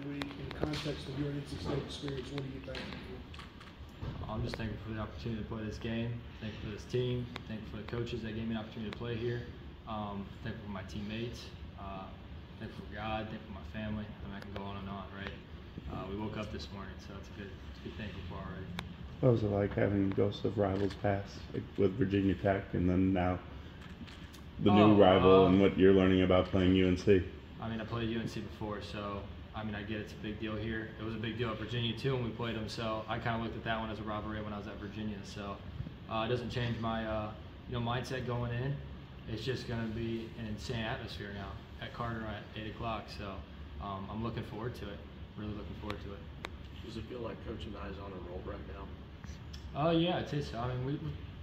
week. In the context of your NC State experience, what do you think? I'm just thankful for the opportunity to play this game, thankful for this team, thankful for the coaches that gave me an opportunity to play here, thankful for my teammates, thankful for God, thankful for my family. I mean, I can go on and on, right? We woke up this morning, so it's good to be thankful for already. What was it like having ghosts of rivals pass, like with Virginia Tech, and then now the new rival and what you're learning about playing UNC? I mean, I played UNC before, so I mean, I get it's a big deal here. It was a big deal at Virginia too when we played them, so I kind of looked at that one as a rivalry when I was at Virginia. So it doesn't change my mindset going in. It's just going to be an insane atmosphere now at Carter at 8 o'clock. So I'm looking forward to it. Really looking forward to it. Does it feel like Coach and I is on a roll right now? Yeah, I'd say so. I mean,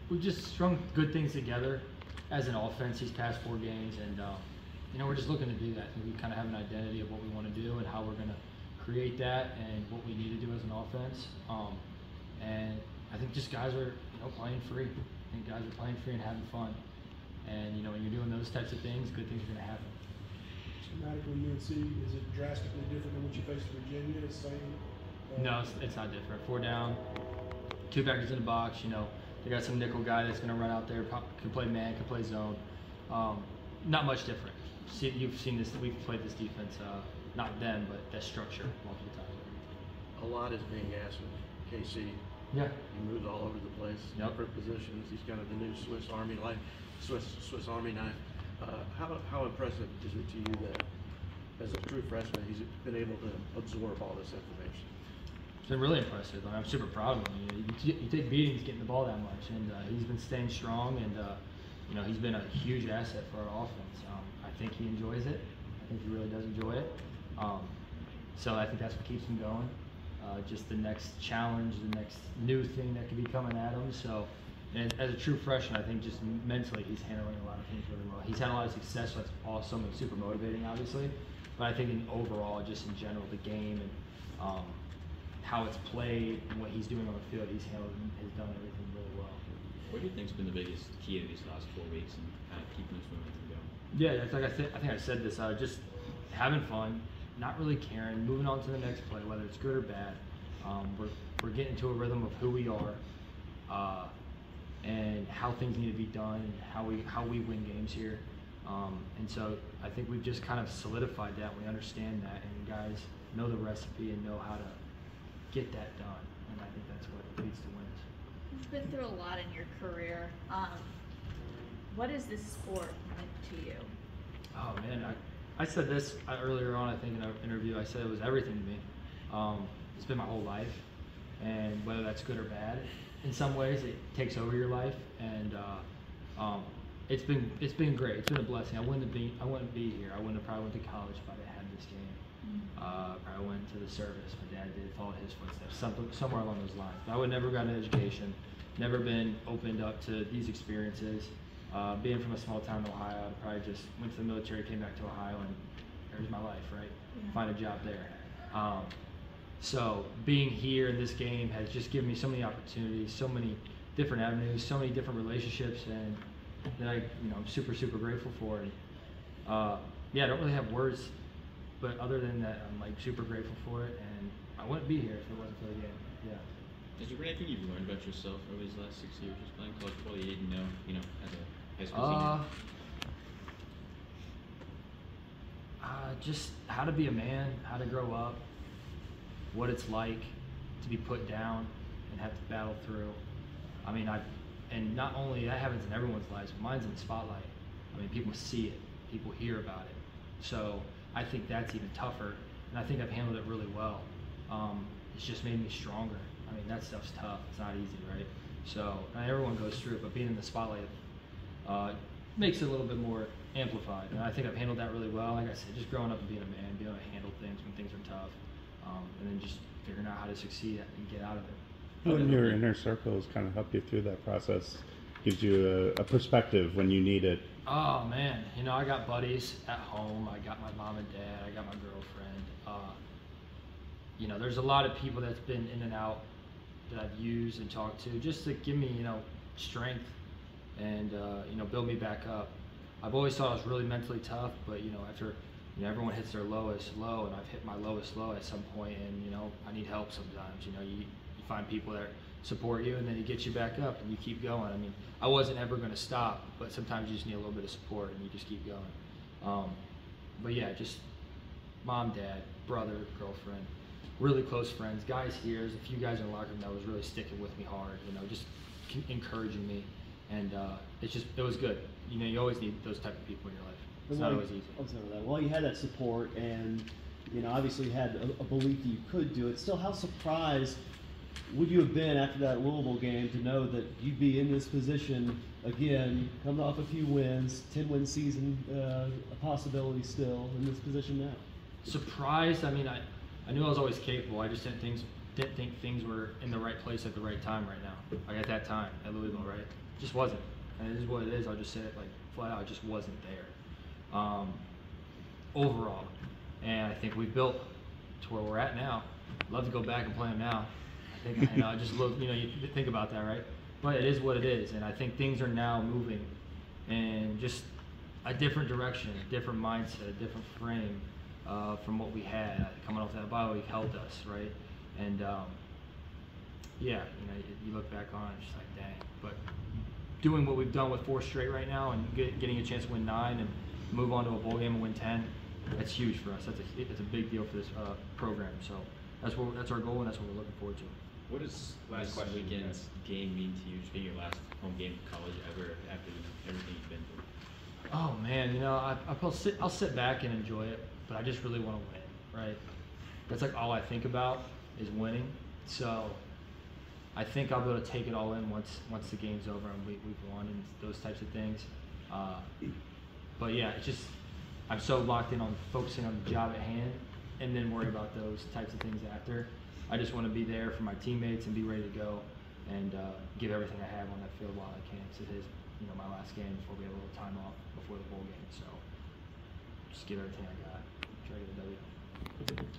we just strung good things together as an offense these past 4 games, and we're just looking to do that. We kind of have an identity of what we want to do and how we're going to create that and what we need to do as an offense. And I think just guys are playing free. I think guys are playing free and having fun. And when you're doing those types of things, good things are going to happen. Schematically, UNC, is it drastically different than what you faced at Virginia? Same? No, it's not different. 4 down, 2 backers in the box. They got some nickel guy that's going to run out there, can play man, can play zone. Not much different. You've seen this. We've played this defense, not them, but that structure multiple times. A lot is being asked with KC. Yeah. He moves all over the place, different positions. He's kind of the new Swiss Army knife. How impressive is it to you that, as a true freshman, he's been able to absorb all this information? It's been really impressive. I mean, I'm super proud of him. You take beatings getting the ball that much, and he's been staying strong, and he's been a huge asset for our offense. I think he enjoys it. I think he really does enjoy it. So I think that's what keeps him going. Just the next challenge, the next new thing that could be coming at him. So, and as a true freshman, I think just mentally he's handling a lot of things really well. He's had a lot of success, so that's awesome and super motivating, obviously. But I think overall, just in general, the game and how it's played and what he's doing on the field, he's done everything really well. What do you think's been the biggest key to these last 4 weeks and kind of keeping this momentum going? Yeah, it's like I think I said this. Just having fun, not really caring, moving on to the next play, whether it's good or bad. We're getting into a rhythm of who we are, and how things need to be done, and how we win games here. And so I think we've just kind of solidified that. We understand that, and guys know the recipe and know how to get that done. And I think that's what leads to wins. You've been through a lot in your career. What is this sport meant to you? Oh man, I said this earlier on, I think in an interview. I said it was everything to me. It's been my whole life, and whether that's good or bad, in some ways it takes over your life, and it's been great. It's been a blessing. I wouldn't be here. I wouldn't have probably went to college if I had had this game. I went to the service. My dad did, followed his footsteps, somewhere along those lines. But I would never gotten an education, never been opened up to these experiences. Being from a small town in Ohio, I probably just went to the military, came back to Ohio, and there's my life, right? Yeah. Find a job there. So being here in this game has just given me so many opportunities, so many different avenues, so many different relationships, and that I'm super, super grateful for. And I don't really have words, but other than that, I'm like super grateful for it, and I wouldn't be here if it wasn't for the game. Yeah. Is there anything you've learned about yourself over these last 6 years just playing college football that you didn't know, as a high school senior? Just how to be a man, how to grow up, what it's like to be put down and have to battle through. I mean, and not only that happens in everyone's lives, but mine's in the spotlight. I mean, people see it, people hear about it. So I think that's even tougher, and I think I've handled it really well. It's just made me stronger. I mean, that stuff's tough. It's not easy, right? So everyone goes through it, but being in the spotlight makes it a little bit more amplified. And I think I've handled that really well. Like I said, just growing up and being a man, being able to handle things when things are tough, and then just figuring out how to succeed and get out of it. Well, and your inner circles kind of help you through that process, gives you a perspective when you need it. Oh man, I got buddies at home. I got my mom and dad. I got my girlfriend. There's a lot of people that's been in and out that I've used and talked to just to give me, strength and build me back up. I've always thought I was really mentally tough, but after You know, everyone hits their lowest low, and I've hit my lowest low at some point, and you know, I need help sometimes. You know, you find people that support you, and then you get you back up, and you keep going. I mean, I wasn't ever going to stop, but sometimes you just need a little bit of support, and you just keep going. But yeah, just mom, dad, brother, girlfriend, really close friends, guys here. There's a few guys in the locker room that was really sticking with me hard, you know, just encouraging me, and it was good. You know, you always need those type of people in your life. It's not always easy. Well, you had that support, and you know, obviously you had a belief that you could do it. Still, how surprised would you have been after that Louisville game to know that you'd be in this position again, coming off a few wins, 10-win season, a possibility still in this position now? Surprised? I mean, I knew I was always capable. I just didn't think things were in the right place at the right time right now. Like at that time at Louisville, right? It just wasn't. And it is what it is. I'll just say it like flat out. It just wasn't there. Overall, and I think we've built to where we're at now. Love to go back and play them now. I think, you know, I just look, you know, you think about that, right? But it is what it is, and I think things are now moving in just a different direction, a different mindset, a different frame from what we had coming off that bye week held us, right? And yeah, you know, you look back on it, just like dang. But doing what we've done with 4 straight right now, and getting a chance to win 9 and move on to a bowl game and win 10, that's huge for us. It's a big deal for this program. So that's our goal, and that's what we're looking forward to. What does last weekend's game mean to you? Just being your last home game in college ever after everything you've been through? Oh man, you know, I'll sit back and enjoy it, but I just really want to win, right? That's like all I think about is winning. So I think I'll be able to take it all in once the game's over and we've won and those types of things. But yeah, it's just I'm so locked in on focusing on the job at hand, and then worry about those types of things after. I just want to be there for my teammates and be ready to go and give everything I have on that field while I can. So it is, you know, my last game before we have a little time off before the bowl game. So just give everything I got. Try to get a W.